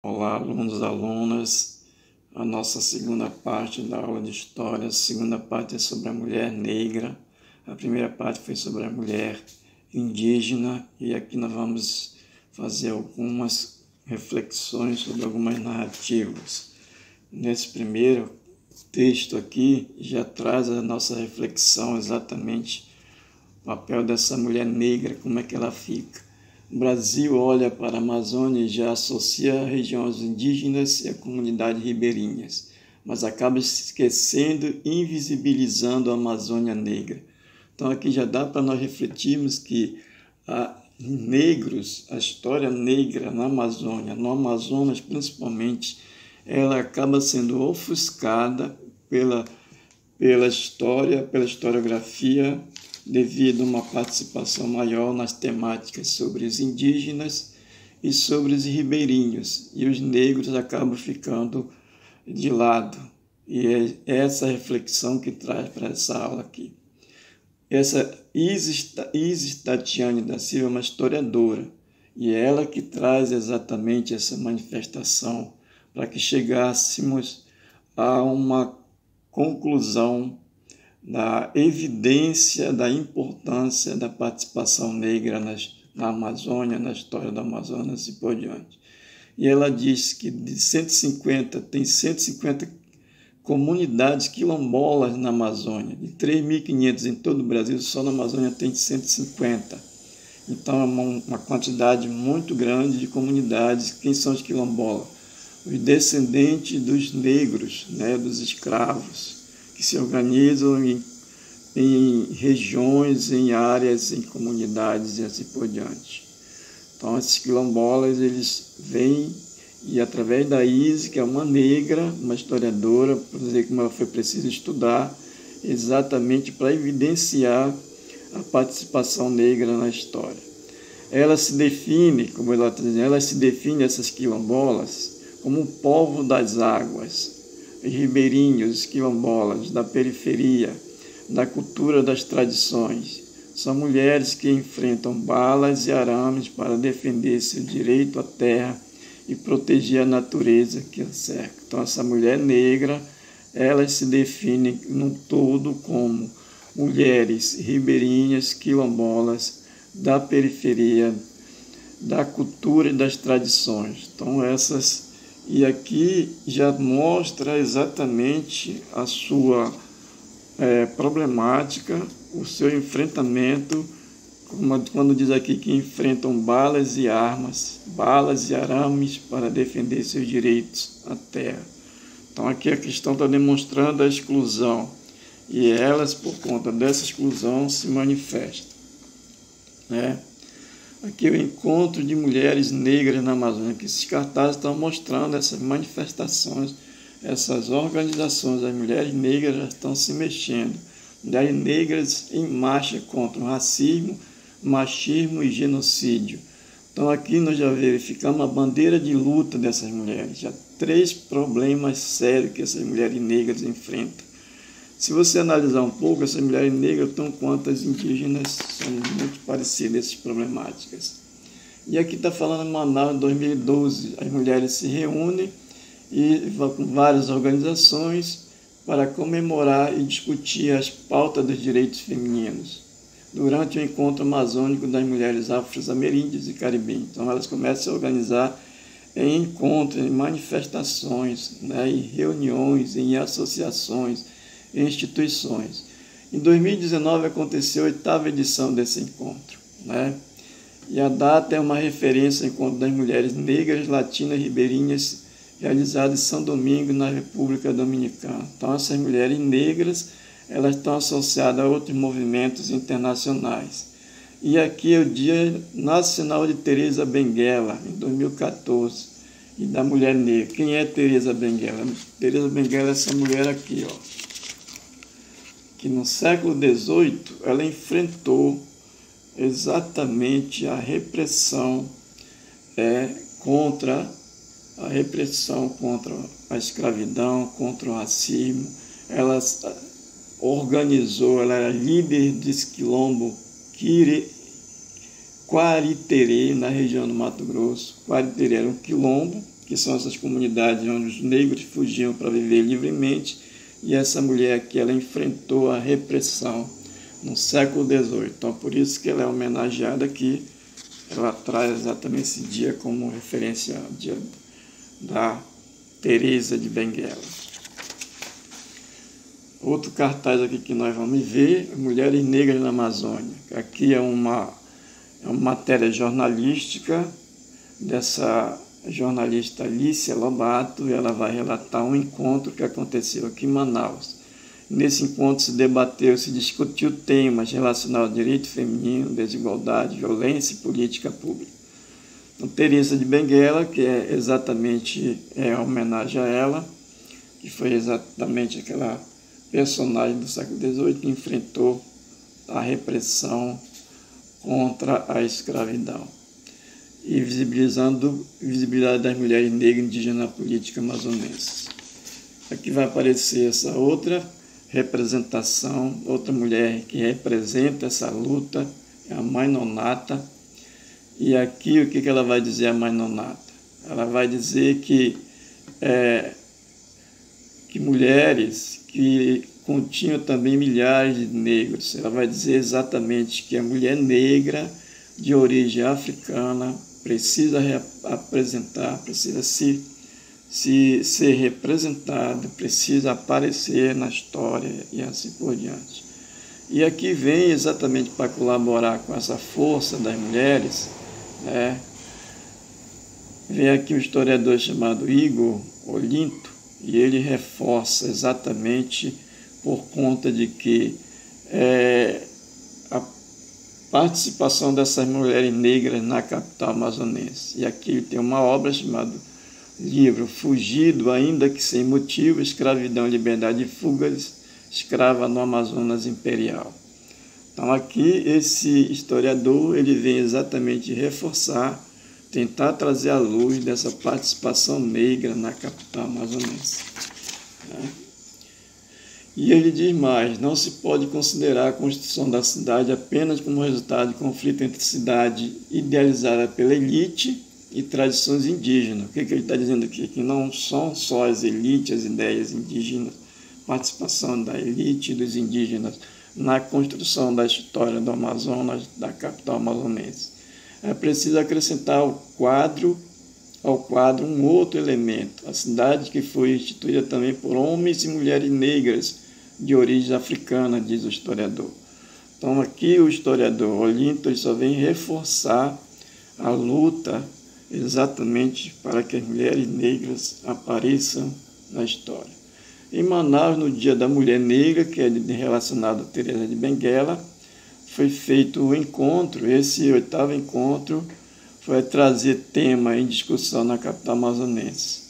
Olá, alunos e alunas. A nossa segunda parte da aula de História. A segunda parte é sobre a mulher negra. A primeira parte foi sobre a mulher indígena. E aqui nós vamos fazer algumas reflexões sobre algumas narrativas. Nesse primeiro texto aqui já traz a nossa reflexão exatamente o papel dessa mulher negra, como é que ela fica. O Brasil olha para a Amazônia e já associa regiões indígenas e a comunidades ribeirinhas, mas acaba esquecendo e invisibilizando a Amazônia negra. Então aqui já dá para nós refletirmos que a história negra na Amazônia, no Amazonas principalmente, ela acaba sendo ofuscada pela história, pela historiografia, devido a uma participação maior nas temáticas sobre os indígenas e sobre os ribeirinhos, e os negros acabam ficando de lado. E é essa reflexão que traz para essa aula aqui. Essa Isis Tatiane da Silva é uma historiadora, e é ela que traz exatamente essa manifestação para que chegássemos a uma conclusão da evidência da importância da participação negra na Amazônia, na história do Amazonas e por diante. E ela diz que tem 150 comunidades quilombolas na Amazônia, de 3.500 em todo o Brasil, só na Amazônia tem 150. Então é uma quantidade muito grande de comunidades. Quem são os quilombolas? Os descendentes dos negros, dos escravos, que se organizam em regiões, em áreas, em comunidades e assim por diante. Então, esses quilombolas, eles vêm e, através da Isis, que é uma negra, uma historiadora, para dizer como ela foi preciso estudar, exatamente para evidenciar a participação negra na história. Ela se define, como ela está dizendo, essas quilombolas, como o povo das águas, os ribeirinhos, quilombolas, da periferia, da cultura das tradições. São mulheres que enfrentam balas e arames para defender seu direito à terra e proteger a natureza que a cerca. Então, essa mulher negra, elas se definem no todo como mulheres ribeirinhas, quilombolas, da periferia, da cultura e das tradições. Então, e aqui já mostra exatamente a sua problemática, o seu enfrentamento, quando diz aqui que enfrentam balas e arames para defender seus direitos à terra. Então aqui a questão está demonstrando a exclusão, e elas, por conta dessa exclusão, se manifestam. Aqui o encontro de mulheres negras na Amazônia, que esses cartazes estão mostrando essas manifestações, essas organizações. As mulheres negras já estão se mexendo. Mulheres negras em marcha contra o racismo, machismo e genocídio. Então aqui nós já verificamos a bandeira de luta dessas mulheres. Já 3 problemas sérios que essas mulheres negras enfrentam. Se você analisar um pouco, essas mulheres negras, tão quanto as indígenas, são muito parecidas essas problemáticas. E aqui está falando em Manaus, em 2012, as mulheres se reúnem e vão com várias organizações para comemorar e discutir as pautas dos direitos femininos durante o encontro amazônico das mulheres afro-ameríndias e caribenhas. Então elas começam a organizar em encontros, em manifestações, em reuniões, em associações, em instituições. Em 2019 aconteceu a 8ª edição desse encontro, E a data é uma referência ao encontro das mulheres negras, latinas, ribeirinhas, realizado em São Domingo, na República Dominicana. Então, essas mulheres negras, elas estão associadas a outros movimentos internacionais. E aqui é o Dia Nacional de Teresa Benguela, em 2014, e da mulher negra. Quem é Teresa Benguela? Teresa Benguela é essa mulher aqui, que no século XVIII ela enfrentou exatamente a repressão contra a escravidão, contra o racismo. Ela organizou, ela era líder desse quilombo Quariterê, na região do Mato Grosso. Quariterê era um quilombo que são essas comunidades onde os negros fugiam para viver livremente, e essa mulher aqui, ela enfrentou a repressão no século XVIII. Então, por isso que ela é homenageada aqui. Ela traz exatamente esse dia como referência ao dia da Teresa de Benguela. Outro cartaz aqui que nós vamos ver, Mulheres Negras na Amazônia. Aqui é uma matéria jornalística dessa jornalista Alicia Lobato. Ela vai relatar um encontro que aconteceu aqui em Manaus. Nesse encontro se debateu, se discutiu temas relacionados ao direito feminino, desigualdade, violência e política pública. Então, Teresa de Benguela, que é exatamente a homenagem a ela, que foi exatamente aquela personagem do século XVIII que enfrentou a repressão contra a escravidão e visibilidade das mulheres negras indígenas na política amazonense. Aqui vai aparecer essa outra representação, outra mulher que representa essa luta, é a Mãe Nonata. E aqui o que ela vai dizer, a Mãe Nonata? Ela vai dizer que mulheres que continham também milhares de negros. Ela vai dizer exatamente que a mulher negra de origem africana precisa apresentar, precisa ser representada, precisa aparecer na história e assim por diante. E aqui vem exatamente para colaborar com essa força das mulheres, vem aqui um historiador chamado Igor Olinto, e ele reforça exatamente por conta de que a participação dessas mulheres negras na capital amazonense. E aqui ele tem uma obra chamada livro Fugido, ainda que sem motivo, Escravidão, Liberdade e Fugas, Escrava no Amazonas Imperial. Então aqui esse historiador ele vem exatamente reforçar, tentar trazer à luz dessa participação negra na capital amazonense. E ele diz mais, não se pode considerar a construção da cidade apenas como resultado de conflito entre cidade idealizada pela elite e tradições indígenas. O que ele está dizendo aqui? Que não são só as elites, as ideias indígenas, participação da elite e dos indígenas na construção da história do Amazonas, da capital amazonense. É preciso acrescentar ao quadro um outro elemento, a cidade que foi instituída também por homens e mulheres negras de origem africana, diz o historiador. Então aqui o historiador Olinto só vem reforçar a luta exatamente para que as mulheres negras apareçam na história. Em Manaus, no Dia da Mulher Negra, que é relacionado a Teresa de Benguela, foi feito o encontro. Esse 8º encontro foi trazer tema em discussão na capital amazonense.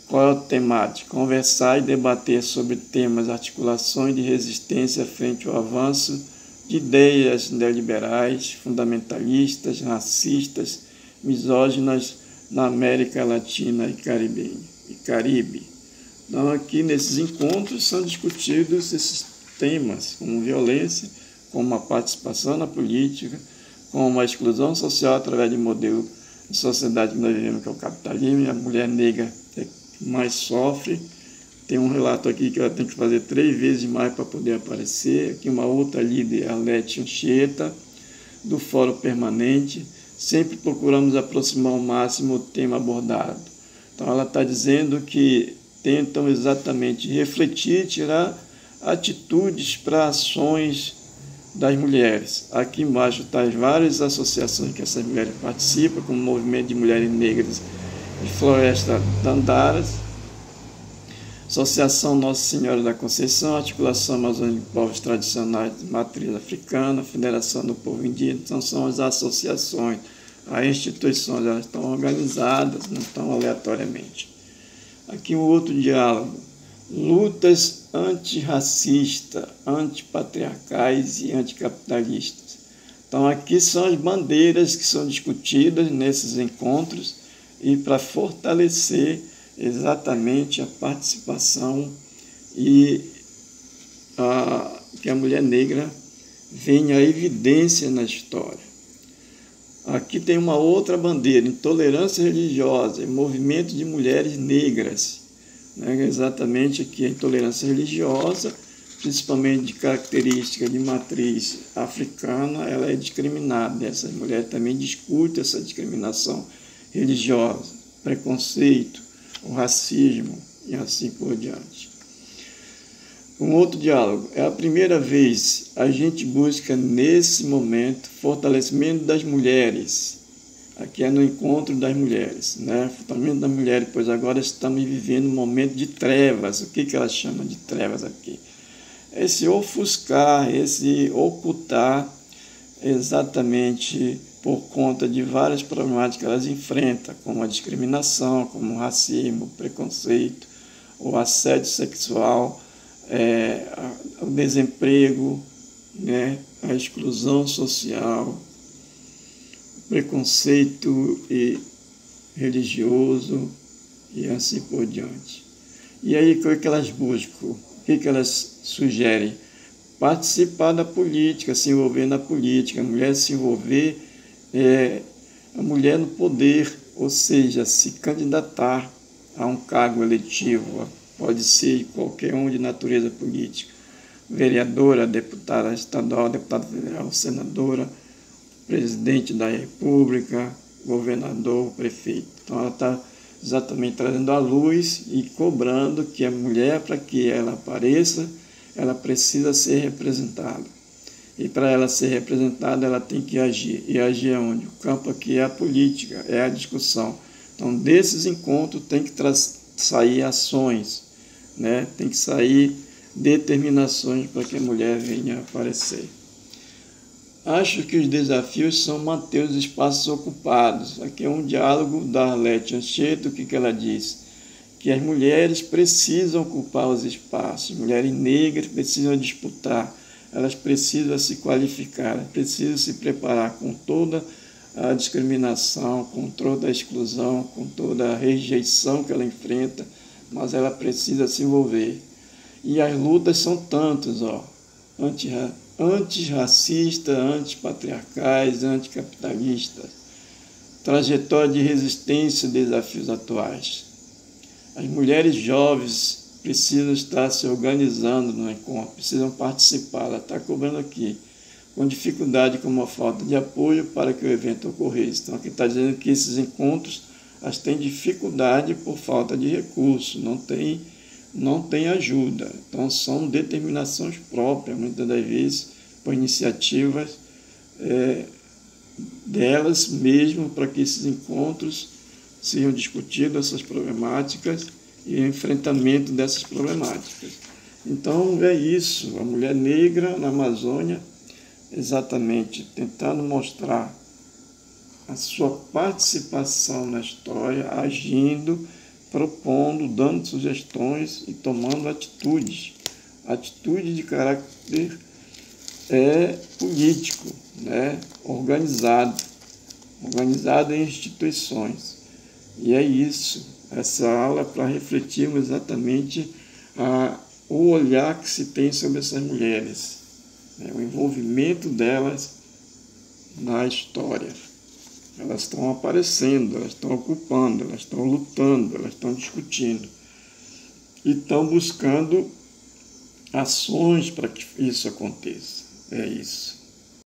Qual é a temática? Conversar e debater sobre temas, articulações de resistência frente ao avanço de ideias neoliberais, fundamentalistas, racistas, misóginas na América Latina e Caribe. Então, aqui nesses encontros são discutidos esses temas, como violência, como a participação na política, como a exclusão social através de modelo de sociedade que nós vivemos, que é o capitalismo, e a mulher negra é que mais sofre. Tem um relato aqui que ela tem que fazer 3 vezes mais para poder aparecer. Aqui uma outra líder, Arlete Anchieta, do Fórum Permanente. Sempre procuramos aproximar ao máximo o tema abordado. Então ela está dizendo que tentam exatamente refletir, tirar atitudes para ações das mulheres. Aqui embaixo estão as várias associações que essas mulheres participam, como o Movimento de Mulheres Negras de Floresta Dandaras, Associação Nossa Senhora da Conceição, Articulação Amazônica de Povos Tradicionais de Matriz Africana, Federação do Povo Indígena. Então são as associações, as instituições, elas estão organizadas, não estão aleatoriamente. Aqui um outro diálogo, lutas antirracistas, antipatriarcais e anticapitalistas. Então aqui são as bandeiras que são discutidas nesses encontros e para fortalecer exatamente a participação e que a mulher negra venha à evidência na história. Aqui tem uma outra bandeira, intolerância religiosa e movimento de mulheres negras. Né? Exatamente aqui a intolerância religiosa, principalmente de característica de matriz africana, ela é discriminada. Essas mulheres também discutem essa discriminação religiosa, preconceito, o racismo e assim por diante. Um outro diálogo. É a primeira vez a gente busca, nesse momento, fortalecimento das mulheres. Aqui é no encontro das mulheres, né? Fortalecimento das mulheres, pois agora estamos vivendo um momento de trevas. O que ela chama de trevas aqui? Esse ofuscar, esse ocultar, exatamente por conta de várias problemáticas que elas enfrentam, como a discriminação, como o racismo, o preconceito, o assédio sexual, o desemprego, né, a exclusão social, o preconceito religioso e assim por diante. E aí, o que elas buscam? O que elas sugerem? Participar da política, se envolver na política, a mulher se envolver, a mulher no poder, ou seja, se candidatar a um cargo eletivo, pode ser qualquer um de natureza política, vereadora, deputada estadual, deputada federal, senadora, presidente da república, governador, prefeito. Então ela está exatamente trazendo à luz e cobrando que a mulher, para que ela apareça, ela precisa ser representada. E para ela ser representada, ela tem que agir. E agir aonde? O campo aqui é a política, é a discussão. Então, desses encontros tem que sair ações, né? Tem que sair determinações para que a mulher venha aparecer. Acho que os desafios são manter os espaços ocupados. Aqui é um diálogo da Arlete Anchieta. O que ela diz? Que as mulheres precisam ocupar os espaços, mulheres negras precisam disputar, elas precisam se qualificar, elas precisam se preparar com toda a discriminação, com toda a exclusão, com toda a rejeição que ela enfrenta, mas ela precisa se envolver. E as lutas são tantas, antirracistas, antipatriarcais, anticapitalistas, trajetória de resistência e desafios atuais. As mulheres jovens precisam estar se organizando no encontro, precisam participar. Ela está cobrando aqui, com dificuldade, com uma falta de apoio para que o evento ocorresse. Então, aqui está dizendo que esses encontros elas têm dificuldade por falta de recursos, não tem ajuda. Então, são determinações próprias, muitas das vezes, por iniciativas delas mesmo, para que esses encontros sejam discutidas, essas problemáticas e o enfrentamento dessas problemáticas. Então, é isso. A mulher negra na Amazônia, exatamente, tentando mostrar a sua participação na história, agindo, propondo, dando sugestões e tomando atitudes. Atitude de caráter político, né? organizado em instituições. E é isso. Essa aula é para refletirmos exatamente o olhar que se tem sobre essas mulheres, né? O envolvimento delas na história. Elas estão aparecendo, elas estão ocupando, elas estão lutando, elas estão discutindo e estão buscando ações para que isso aconteça. É isso.